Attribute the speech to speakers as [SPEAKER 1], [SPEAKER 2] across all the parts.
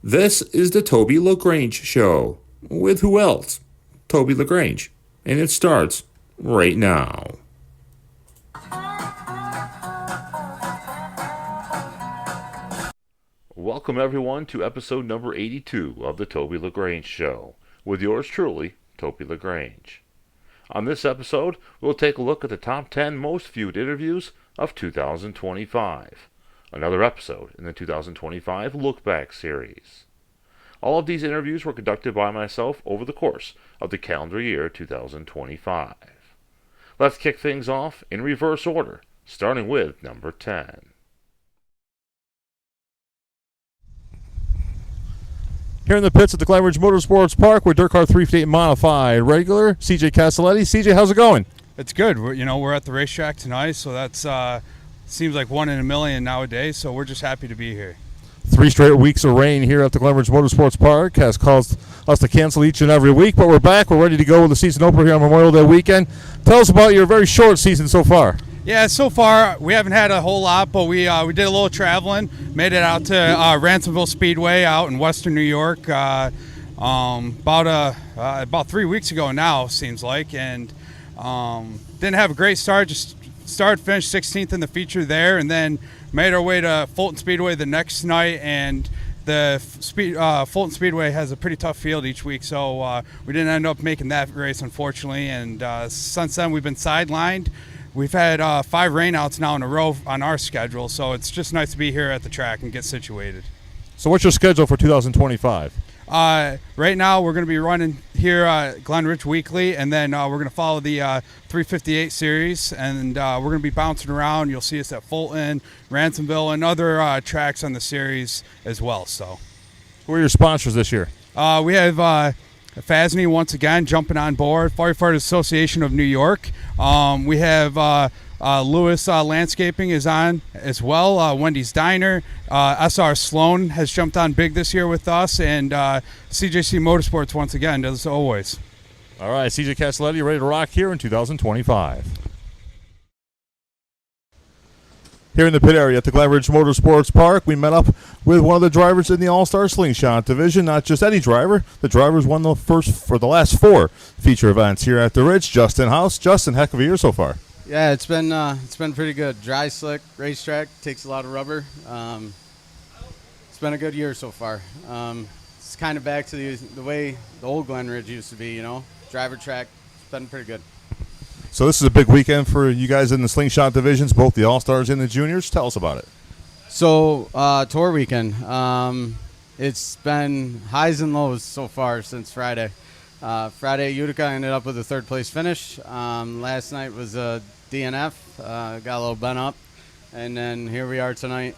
[SPEAKER 1] This is the Toby LaGrange Show. With who else? Toby LaGrange. And it starts right now.
[SPEAKER 2] Welcome everyone to episode number 82 of the Toby LaGrange Show, with yours truly, Toby LaGrange. On this episode, we'll take a look at the top 10 most viewed interviews of 2025. Another episode in the 2025 Look Back series. All of these interviews were conducted by myself over the course of the calendar year 2025. Let's kick things off in reverse order, starting with number 10.
[SPEAKER 3] Here in the pits at the Glen Ridge Motorsports Park with Dirt Car 358 Modified regular CJ Castelletti. CJ, how's it going?
[SPEAKER 4] It's good. We're at the racetrack tonight, so that's seems like one in a million nowadays. So we're just happy to be here.
[SPEAKER 3] 3 straight weeks of rain here at the Glen Ridge Motorsports Park has caused us to cancel each and every week, but we're back. We're ready to go with the season opener here on Memorial Day weekend. Tell us about your very short season so far.
[SPEAKER 4] Yeah, so far we haven't had a whole lot, but we did a little traveling. Made it out to Ransomville Speedway out in Western New York about 3 weeks ago now, seems like, and didn't have a great start. Just finished 16th in the feature there, and then made our way to Fulton Speedway the next night. And the Fulton Speedway has a pretty tough field each week, so we didn't end up making that race, unfortunately. And since then, we've been sidelined. We've had 5 rainouts now in a row on our schedule, so it's just nice to be here at the track and get situated.
[SPEAKER 3] So what's your schedule for 2025?
[SPEAKER 4] Right now, we're going to be running here at Glen Ridge weekly, and then we're going to follow the 358 series, and we're going to be bouncing around. You'll see us at Fulton, Ransomville, and other tracks on the series as well. So,
[SPEAKER 3] Who are your sponsors this year?
[SPEAKER 4] we have FASNY once again jumping on board, Firefighter Association of New York. We have Lewis Landscaping is on as well. Wendy's Diner. SR Sloan has jumped on big this year with us, and CJC Motorsports once again, as always.
[SPEAKER 3] All right, CJ Castelletti, ready to rock here in 2025. Here in the pit area at the Glen Ridge Motorsports Park, we met up with one of the drivers in the All-Star Slingshot division. Not just any driver. The drivers won the last 4 feature events here at the Ridge. Justin House. Justin, heck of a year so far.
[SPEAKER 5] Yeah, it's been pretty good. Dry, slick racetrack, takes a lot of rubber. It's been a good year so far. It's kind of back to the way the old Glen Ridge used to be, driver track. It's been pretty good.
[SPEAKER 3] So this is a big weekend for you guys in the Slingshot divisions, both the All-Stars and the Juniors. Tell us about it.
[SPEAKER 5] So, tour weekend. It's been highs and lows so far since Friday. Friday at Utica, I ended up with a 3rd place finish. Last night was a DNF, got a little bent up. And then here we are tonight,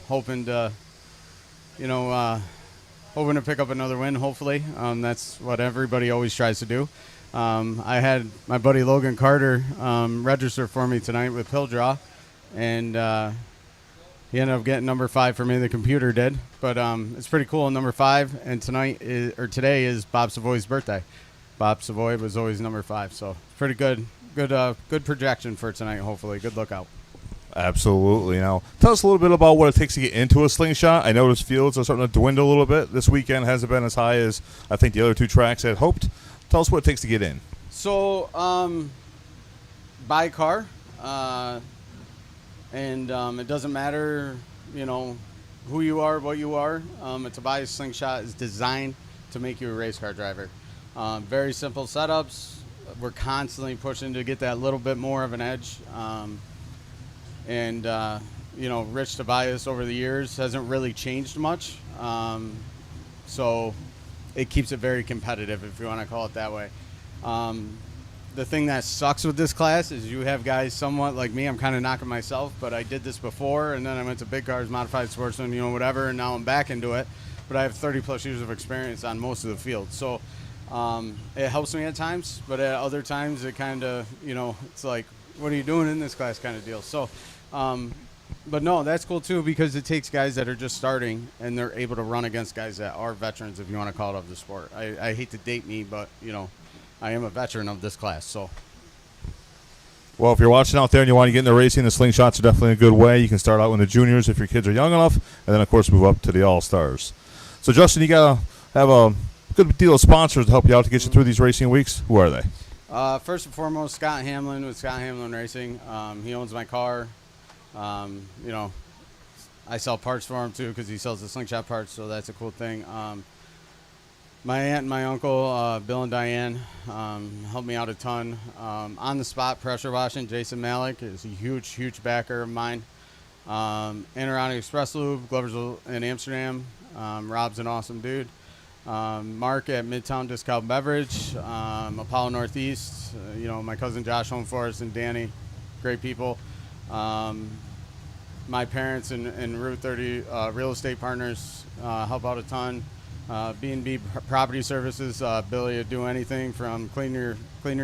[SPEAKER 5] hoping to pick up another win, hopefully. That's what everybody always tries to do. I had my buddy Logan Carter register for me tonight with Pill Draw, and he ended up getting number 5 for me. The computer did, but it's pretty cool. Number 5, and today is Bob Savoy's birthday. Bob Savoy was always number 5, so pretty good projection for tonight. Hopefully, good lookout.
[SPEAKER 3] Absolutely. Now, tell us a little bit about what it takes to get into a slingshot. I noticed fields are starting to dwindle a little bit. This weekend hasn't been as high as I think the other 2 tracks had hoped. Tell us what it takes to get in.
[SPEAKER 5] So, buy a car, and it doesn't matter, who you are, what you are. It's a buy a slingshot is designed to make you a race car driver. Very simple setups. We're constantly pushing to get that little bit more of an edge. Rich Tobias over the years hasn't really changed much. So it keeps it very competitive, if you want to call it that way. The thing that sucks with this class is you have guys somewhat like me. I'm kind of knocking myself, but I did this before, and then I went to big cars, modified sportsman, whatever, and now I'm back into it. But I have 30-plus years of experience on most of the field. So it helps me at times, but at other times it kind of, it's like, what are you doing in this class kind of deal. So, but no, that's cool too, because it takes guys that are just starting and they're able to run against guys that are veterans, if you want to call it, of the sport. I hate to date me, but, I am a veteran of this class, so.
[SPEAKER 3] Well, if you're watching out there and you want to get into racing, the slingshots are definitely a good way. You can start out with the juniors if your kids are young enough, and then, of course, move up to the All-Stars. So, Justin, you got to have a good deal of sponsors to help you out to get you through these racing weeks. Who are they?
[SPEAKER 5] First and foremost, Scott Hamlin with Scott Hamlin Racing. He owns my car. I sell parts for him, too, because he sells the slingshot parts, so that's a cool thing. My aunt and my uncle, Bill and Diane, helped me out a ton. On the spot pressure washing, Jason Malik is a huge backer of mine. Anoronic Express Lube, Gloversville in Amsterdam. Rob's an awesome dude. Mark at Midtown Discount Beverage, Apollo Northeast, my cousin Josh Homeforest and Danny, great people. My parents and Route 30 real estate partners help out a ton. B&B Property Services, Billy would do anything from clean your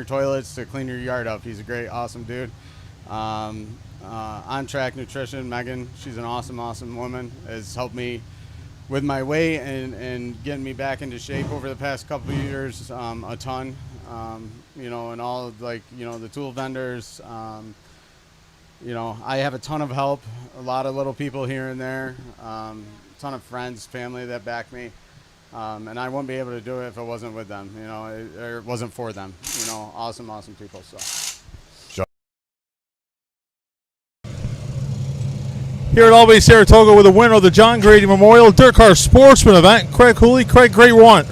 [SPEAKER 5] toilets to clean your yard up. He's a great, awesome dude. On Track Nutrition, Megan, she's an awesome woman, has helped me with my weight and getting me back into shape over the past couple of years, a ton. And all of, the tool vendors. I have a ton of help, a lot of little people here and there, a ton of friends, family that back me. And I wouldn't be able to do it if it wasn't with them, or it wasn't for them. Awesome people. So.
[SPEAKER 3] Here at Albany, Saratoga, with the winner of the John Grady Memorial Dirt Car Sportsman event, Craig Cooley. Craig, great run.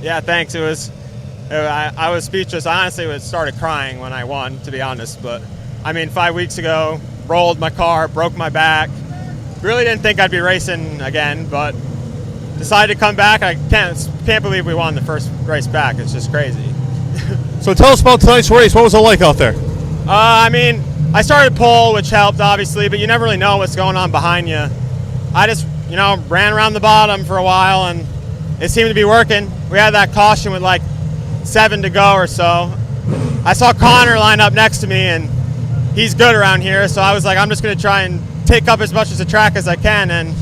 [SPEAKER 6] Yeah, thanks. I was speechless. I honestly started crying when I won, to be honest. But 5 weeks ago, rolled my car, broke my back. Really didn't think I'd be racing again, but decided to come back. I can't believe we won the first race back. It's just crazy.
[SPEAKER 3] So tell us about tonight's race. What was it like out there?
[SPEAKER 6] I started pole, which helped, obviously, but you never really know what's going on behind you. I just, ran around the bottom for a while, and it seemed to be working. We had that caution with 7 to go or so. I saw Connor line up next to me, and he's good around here, so I was like, I'm just going to try and take up as much of the track as I can, and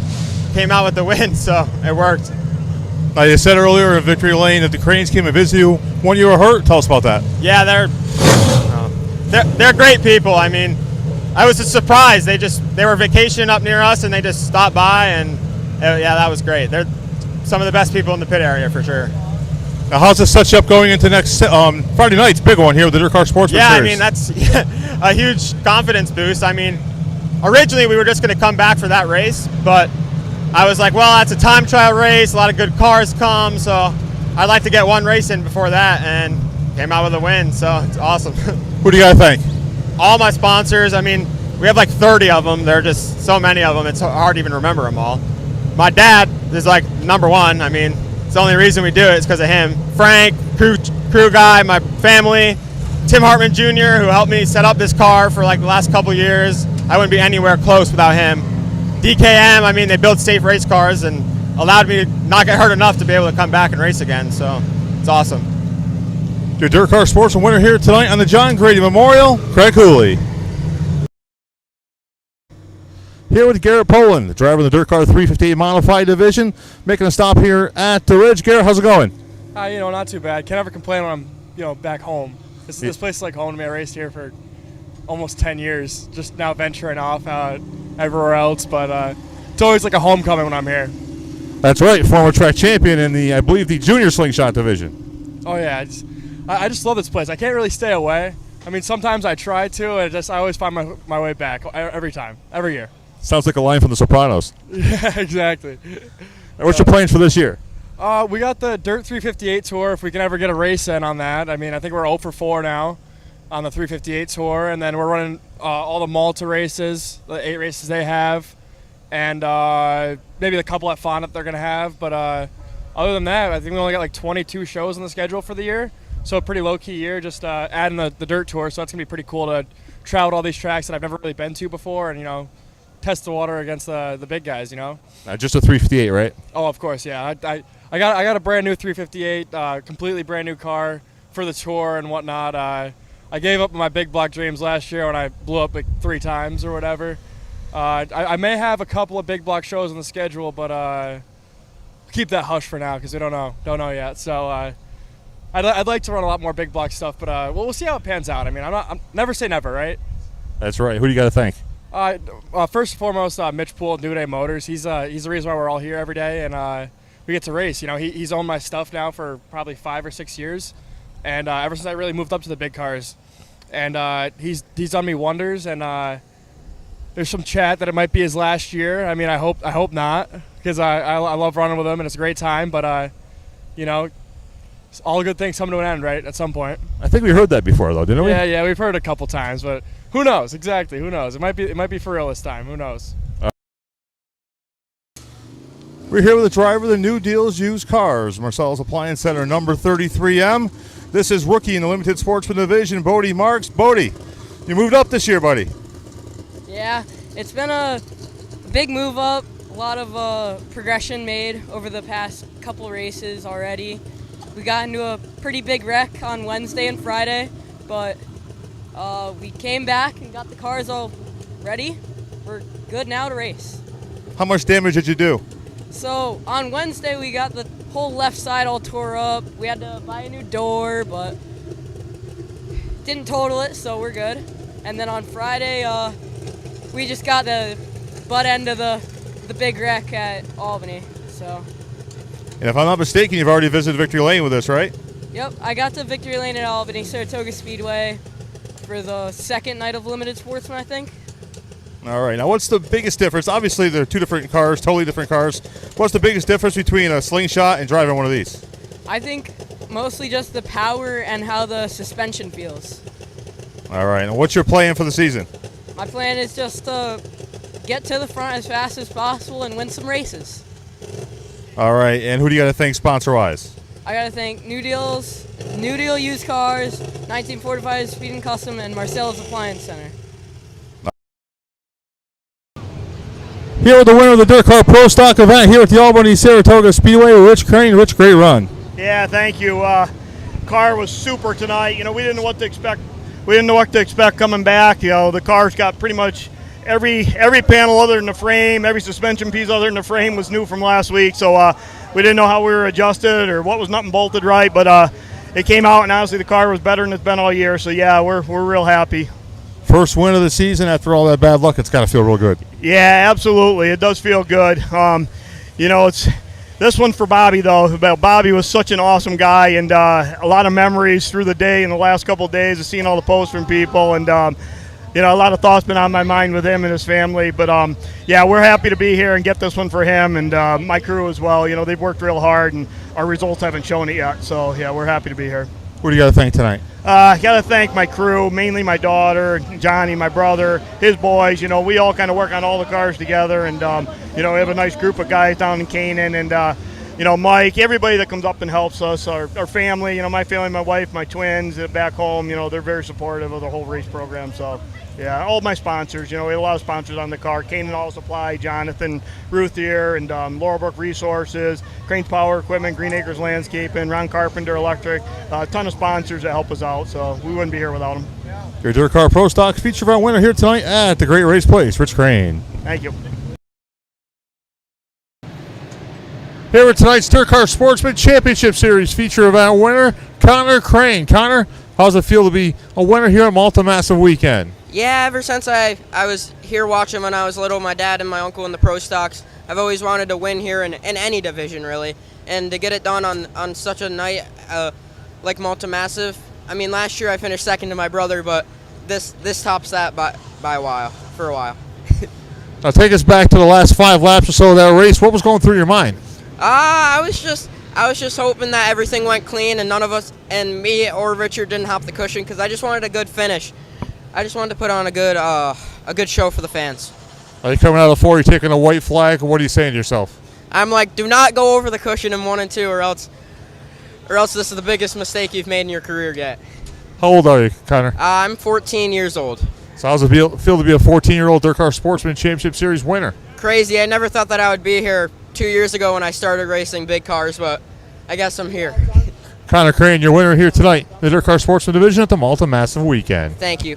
[SPEAKER 6] came out with the win, so it worked.
[SPEAKER 3] Now, you said earlier in Victory Lane that the Cranes came and visited you when you were hurt. Tell us about that.
[SPEAKER 6] Yeah, they're great people. I was just surprised. They were vacationing up near us, and they just stopped by, and that was great. They're some of the best people in the pit area for sure.
[SPEAKER 3] Now, how's this set you up going into next Friday night's big one here with the Dirt Car Sportsman Series?
[SPEAKER 6] That's a huge confidence boost. Originally we were just going to come back for that race, but I was like, well, that's a time trial race. A lot of good cars come, so I'd like to get one race in before that, and came out with a win, so it's awesome.
[SPEAKER 3] Who do you got to thank?
[SPEAKER 6] All my sponsors. We have 30 of them. There are just so many of them, it's hard to even remember them all. My dad is number one. It's the only reason we do it is because of him. Frank, crew guy, my family, Tim Hartman Jr., who helped me set up this car for the last couple years. I wouldn't be anywhere close without him. DKM, they build safe race cars and allowed me to not get hurt enough to be able to come back and race again, so it's awesome.
[SPEAKER 3] Your Dirt Car Sportsman winner here tonight on the John Grady Memorial, Craig Cooley. Here with Garrett Poland, the driver of the Dirt Car 358 Modified Division, making a stop here at the Ridge. Garrett, how's it going?
[SPEAKER 7] Not too bad. Can't ever complain when I'm, back home. This place is like home to me. I raced here for almost 10 years, just now venturing off out everywhere else, but it's always like a homecoming when I'm here.
[SPEAKER 3] That's right, former track champion in the, I believe, the junior slingshot division.
[SPEAKER 7] Oh yeah, I just love this place. I can't really stay away. Sometimes I try to, and I always find my way back every time, every year.
[SPEAKER 3] Sounds like a line from The Sopranos.
[SPEAKER 7] Yeah, exactly.
[SPEAKER 3] What's your plans for this year?
[SPEAKER 7] We got the Dirt 358 tour, if we can ever get a race in on that. I think we're 0 for 4 now on the 358 tour, and then we're running all the Malta races, the 8 races they have, and maybe the couple at Fond that they're going to have. But other than that, I think we only got 22 shows on the schedule for the year, so a pretty low-key year, just adding the dirt tour, so that's going to be pretty cool to travel to all these tracks that I've never really been to before, and, test the water against the big guys,
[SPEAKER 3] Just a 358, right?
[SPEAKER 7] Oh, of course, yeah. I got a brand new 358, completely brand new car for the tour and whatnot. I gave up my big block dreams last year when I blew up 3 times or whatever. I may have a couple of big block shows on the schedule, but keep that hush for now because we don't know yet. So I'd like to run a lot more big block stuff, but we'll see how it pans out. I'm never say never, right?
[SPEAKER 3] That's right. Who do you got to thank?
[SPEAKER 7] First and foremost, Mitch Poole, New Day Motors. He's the reason why we're all here every day, and we get to race. You know, he's owned my stuff now for probably 5 or 6 years, and ever since I really moved up to the big cars, and he's done me wonders. And there's some chat that it might be his last year. I mean, I hope not, because I love running with him, and it's a great time. But you know, all good things come to an end, right? At some point.
[SPEAKER 3] I think we heard that before, though, didn't we?
[SPEAKER 7] Yeah, we've heard it a couple times, but who knows? Exactly, who knows? It might be for real this time. Who knows?
[SPEAKER 3] We're here with the driver of the New Deals Used Cars, Marcellus Appliance Center, number 33M. This is rookie in the Limited Sportsman Division, Bodie Marks. Bodie, you moved up this year, buddy.
[SPEAKER 8] Yeah, it's been a big move up. A lot of progression made over the past couple races already. We got into a pretty big wreck on Wednesday and Friday, but we came back and got the cars all ready. We're good now to race.
[SPEAKER 3] How much damage did you do?
[SPEAKER 8] So on Wednesday we got the whole left side all tore up. We had to buy a new door, but didn't total it, so we're good. And then on Friday, we just got the butt end of the big wreck at Albany. So.
[SPEAKER 3] And if I'm not mistaken, you've already visited Victory Lane with us, right?
[SPEAKER 8] Yep, I got to Victory Lane at Albany, Saratoga Speedway, for the second night of Limited Sportsman, I think.
[SPEAKER 3] All right. Now, what's the biggest difference? Obviously, they're two different cars, totally different cars. What's the biggest difference between a slingshot and driving one of these?
[SPEAKER 8] I think mostly just the power and how the suspension feels.
[SPEAKER 3] All right. And what's your plan for the season?
[SPEAKER 8] My plan is just to get to the front as fast as possible and win some races.
[SPEAKER 3] All right. And who do you got to thank sponsor-wise?
[SPEAKER 8] I got to thank New Deal Used Cars, 1945 Speed and Custom, and Marcellus Appliance Center.
[SPEAKER 3] Here with the winner of the Dirt Car Pro Stock event here at the Albany Saratoga Speedway, Rich Crane. Rich, great run.
[SPEAKER 9] Yeah, thank you. Car was super tonight. You know, we didn't know what to expect. We didn't know what to expect coming back. You know, the car's got pretty much every panel other than the frame, every suspension piece other than the frame was new from last week. So we didn't know how we were adjusted or what was nut and bolted right. But it came out, and honestly, the car was better than it's been all year. So yeah, we're real happy.
[SPEAKER 3] First win of the season after all that bad luck. It's got to feel real good.
[SPEAKER 9] Yeah, absolutely. It does feel good. You know, it's this one for Bobby, though. Bobby was such an awesome guy, and a lot of memories through the day in the last couple of days of seeing all the posts from people. And, you know, a lot of thoughts been on my mind with him and his family. But, yeah, we're happy to be here and get this one for him and my crew as well. You know, they've worked real hard, and our results haven't shown it yet. So, yeah, we're happy to be here.
[SPEAKER 3] What do you got to thank tonight?
[SPEAKER 9] I got to thank my crew, mainly my daughter, Johnny, my brother, his boys. You know, we all kind of work on all the cars together, and, you know, we have a nice group of guys down in Canaan, and, you know, Mike, everybody that comes up and helps us, our family, you know, my family, my wife, my twins back home, you know, they're very supportive of the whole race program. So, yeah, all my sponsors, you know, we have a lot of sponsors on the car. Canaan Auto Supply, Jonathan Ruthier, and Laurelbrook Resources, Cranes Power Equipment, Green Acres Landscaping, Ron Carpenter Electric, a ton of sponsors that help us out, so we wouldn't be here without them.
[SPEAKER 3] Your Dirt Car Pro Stock feature event winner here tonight at the Great Race Place, Rich Crane.
[SPEAKER 9] Thank you.
[SPEAKER 3] Here with tonight's Dirt Car Sportsman Championship Series feature event winner, Connor Crane. Connor, how does it feel to be a winner here at Malta Massive Weekend?
[SPEAKER 10] Yeah, ever since I was here watching when I was little, my dad and my uncle in the pro stocks, I've always wanted to win here in any division, really. And to get it done on such a night like Malta Massive, I mean, last year I finished second to my brother, but this tops that by a while, for a while.
[SPEAKER 3] Now take us back to the last 5 laps or so of that race. What was going through your mind?
[SPEAKER 10] I was just hoping that everything went clean and none of us, and me or Richard, didn't hop the cushion, because I just wanted a good finish. I just wanted to put on a good show for the fans.
[SPEAKER 3] Are you coming out of the 4? You taking a white flag, or what are you saying to yourself?
[SPEAKER 10] I'm like, do not go over the cushion in 1 and 2, or else this is the biggest mistake you've made in your career yet.
[SPEAKER 3] How old are you, Connor?
[SPEAKER 10] I'm 14 years old.
[SPEAKER 3] So how does it feel to be a 14-year-old Dirt Car Sportsman Championship Series winner?
[SPEAKER 10] Crazy. I never thought that I would be here 2 years ago when I started racing big cars, but I guess I'm here.
[SPEAKER 3] Connor Crane, your winner here tonight, the Dirt Car Sportsman Division at the Malta Massive Weekend.
[SPEAKER 10] Thank you.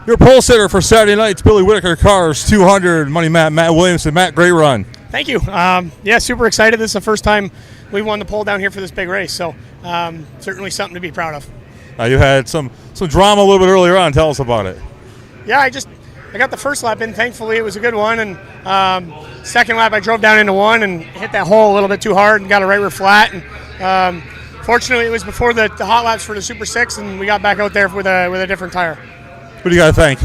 [SPEAKER 3] Your pole sitter for Saturday night's Billy Whitaker Cars 200 Money Matt Williamson. Matt, great run.
[SPEAKER 11] Thank you. Yeah, super excited. This is the first time we won the pole down here for this big race, so certainly something to be proud of.
[SPEAKER 3] You had some drama a little bit earlier on. Tell us about it.
[SPEAKER 11] Yeah, I got the first lap in. Thankfully, it was a good one. And second lap, I drove down into one and hit that hole a little bit too hard and got a right rear flat. And fortunately, it was before the hot laps for the Super 6, and we got back out there with a different tire.
[SPEAKER 3] Who do you got to thank?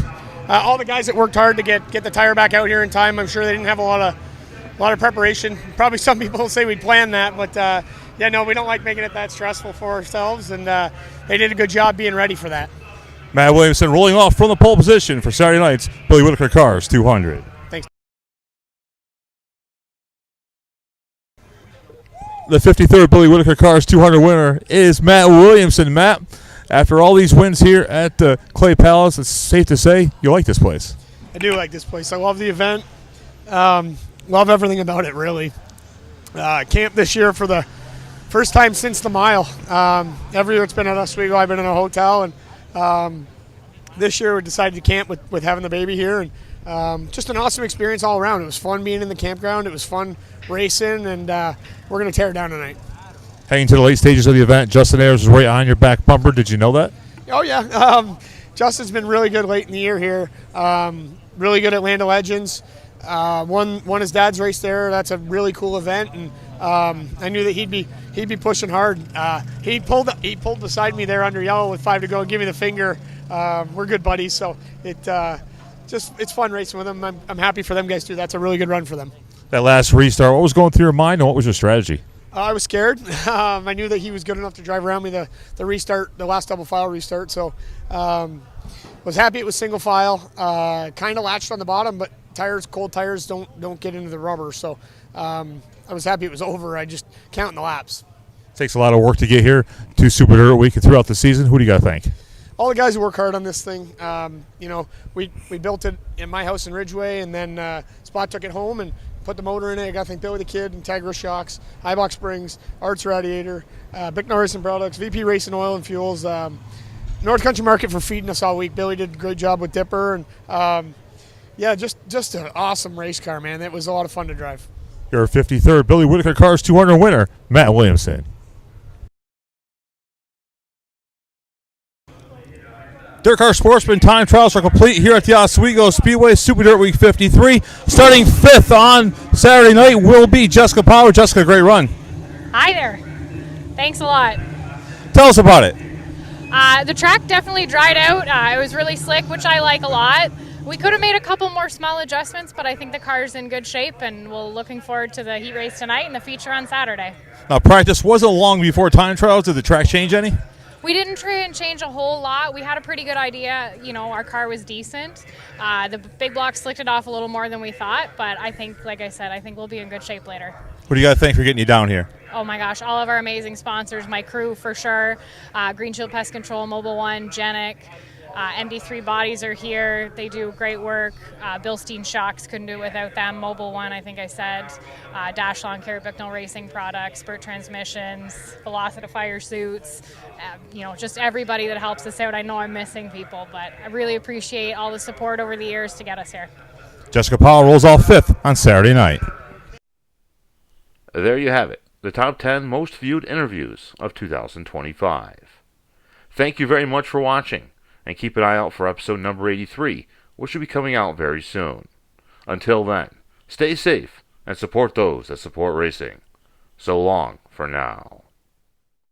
[SPEAKER 11] All the guys that worked hard to get the tire back out here in time. I'm sure they didn't have a lot of preparation. Probably some people will say we planned that, but we don't like making it that stressful for ourselves, and they did a good job being ready for that.
[SPEAKER 3] Matt Williamson rolling off from the pole position for Saturday night's Billy Whitaker Cars 200.
[SPEAKER 11] Thanks.
[SPEAKER 3] The 53rd Billy Whitaker Cars 200 winner is Matt Williamson. Matt, after all these wins here at the Clay Palace, it's safe to say you like this place.
[SPEAKER 11] I do like this place. I love the event. Love everything about it, really. Camp this year for the first time since the mile. Every year it's been at Oswego, I've been in a hotel, and this year we decided to camp with having the baby here, and just an awesome experience all around. It was fun being in the campground. It was fun racing, and we're going to tear it down tonight.
[SPEAKER 3] Heading to the late stages of the event, Justin Ayers was right on your back bumper. Did you know that?
[SPEAKER 11] Oh, yeah. Justin's been really good late in the year here. Really good at Land of Legends. Won his dad's race there. That's a really cool event, and I knew that he'd be pushing hard. He pulled beside me there under yellow with 5 to go and give me the finger. We're good buddies, so it's fun racing with them. I'm happy for them guys too. That's a really good run for them.
[SPEAKER 3] That last restart, what was going through your mind, and what was your strategy?
[SPEAKER 11] I was scared. I knew that he was good enough to drive around me the restart, the last double file restart. So was happy it was single file. Kind of latched on the bottom, but cold tires don't get into the rubber. So I was happy it was over. I just counting the laps.
[SPEAKER 3] Takes a lot of work to get here to Super Dirt Week and throughout the season. Who do you got to thank?
[SPEAKER 11] All the guys who work hard on this thing. We built it in my house in Ridgeway, and then Spot took it home and put the motor in it. I got to thank Billy the Kid, Integra Shocks, iBox Springs, Arts Radiator, Bicknell Racing Products, VP Racing Oil and Fuels, North Country Market for feeding us all week. Billy did a great job with Dipper, and just an awesome race car, man. It was a lot of fun to drive.
[SPEAKER 3] Your 53rd Billy Whitaker Cars 200 winner, Matt Williamson. Dirt Car Sportsman time trials are complete here at the Oswego Speedway Super Dirt Week 53. Starting 5th on Saturday night will be Jessica Power. Jessica, great run.
[SPEAKER 12] Hi there. Thanks a lot.
[SPEAKER 3] Tell us about it.
[SPEAKER 12] The track definitely dried out. It was really slick, which I like a lot. We could have made a couple more small adjustments, but I think the car's in good shape, and we're looking forward to the heat race tonight and the feature on Saturday.
[SPEAKER 3] Now, practice wasn't long before time trials. Did the track change any?
[SPEAKER 12] We didn't try and change a whole lot. We had a pretty good idea. Our car was decent. The big block slicked it off a little more than we thought, but I think, like I said, I think we'll be in good shape later.
[SPEAKER 3] What do you got to thank for getting you down here?
[SPEAKER 12] Oh my gosh, all of our amazing sponsors, my crew for sure, Green Shield Pest Control, Mobile One, Genic, MD3 Bodies are here. They do great work. Bilstein Shocks, couldn't do it without them. Mobile One, I think I said. Dash Lawn Care, Bicknell Racing Products, Spurt Transmissions, Velocifier Suits. Just everybody that helps us out. I know I'm missing people, but I really appreciate all the support over the years to get us here.
[SPEAKER 3] Jessica Powell rolls off 5th on Saturday night.
[SPEAKER 2] There you have it, the top 10 most viewed interviews of 2025. Thank you very much for watching, and keep an eye out for episode number 83, which will be coming out very soon. Until then, stay safe and support those that support racing. So long for now.